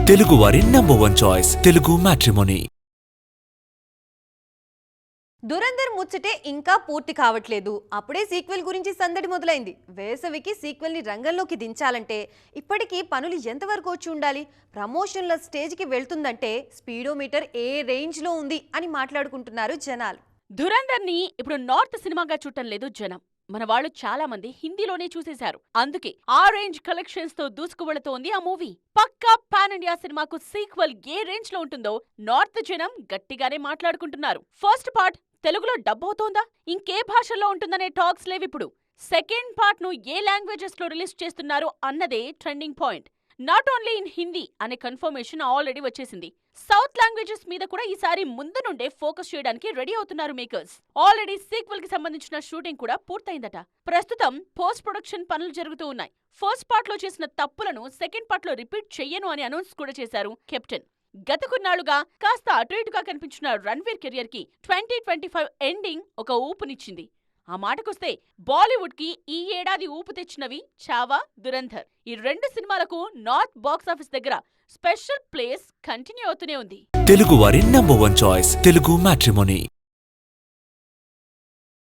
తెలుగువారి #1 choice Telugu matrimony. Dhurandhar ముచ్చటే ఇంకా పూర్తి కావట్లేదు. అప్పుడే సీక్వెల్ గురించి సందడి మొదలైంది. వేసవికి సీక్వెల్ ని రంగంలోకి దించాలంటే ఇప్పటికీ పనులు ఎంతవరకు వచ్చి ఉండాలి? ప్రమోషన్ల స్టేజ్కి వెళ్తుందంటే స్పీడోమీటర్ ఏ రేంజ్ లో ఉంది అని మాట్లాడుకుంటున్నారు జనాలు. దురంధర్ ని ఇప్పుడు నార్త్ సినిమాగా చూడటం లేదు జనం. మన వాళ్ళు చాలా మంది హిందీలోనే చూసేశారు. అందుకే ఆ రేంజ్ కలెక్షన్స్ తో దూసుకువెళుతోంది ఆ మూవీ. పక్కా పాన్ ఇండియా సినిమాకు సీక్వెల్ ఏ రేంజ్ లో ఉంటుందో నార్త్ జనం గట్టిగానే మాట్లాడుకుంటున్నారు. ఫస్ట్ పార్ట్ తెలుగులో డబ్ అవుతోందా, ఇంకే భాషల్లో ఉంటుందనే టాక్స్ లేవిప్పుడు. సెకండ్ పార్ట్ ను ఏ లాంగ్వేజెస్ లో రిలీజ్ చేస్తున్నారు అన్నదే trending point. Not only in Hindi అనే కన్ఫర్మేషన్ ఆల్రెడీ వచ్చేసింది. సౌత్ లాంగ్వేజెస్ మీద కూడా ఈసారి ముందు నుండే ఫోకస్ చేయడానికి రెడీ అవుతున్నారు మేకర్స్. ఆల్రెడీ సీక్వెల్ కి సంబంధించిన షూటింగ్ కూడా పూర్తయిందట. ప్రస్తుతం పోస్ట్ ప్రొడక్షన్ పనులు జరుగుతూ ఉన్నాయి. ఫస్ట్ పార్ట్ లో చేసిన తప్పులను సెకండ్ పార్ట్ లో రిపీట్ చెయ్యను అని అనౌన్స్ కూడా చేశారు కెప్టెన్. గత కొన్నాళ్లుగా కాస్త అటు ఇటుగా కనిపించిన రణ్వీర్ కెరియర్ కి 2025 ఎండింగ్ ఒక ఊపునిచ్చింది. ఆ మాటకొస్తే బాలీవుడ్ కి ఈ ఏడాది ఊపు తెచ్చినవి చావా, దురంధర్. ఈ రెండు సినిమాలకు నార్త్ బాక్సాఫీస్ దగ్గర స్పెషల్ ప్లేస్ కంటిన్యూ అవుతూనే ఉంది. తెలుగువారి #1 చాయిస్ తెలుగు మ్యాట్రిమోనీ.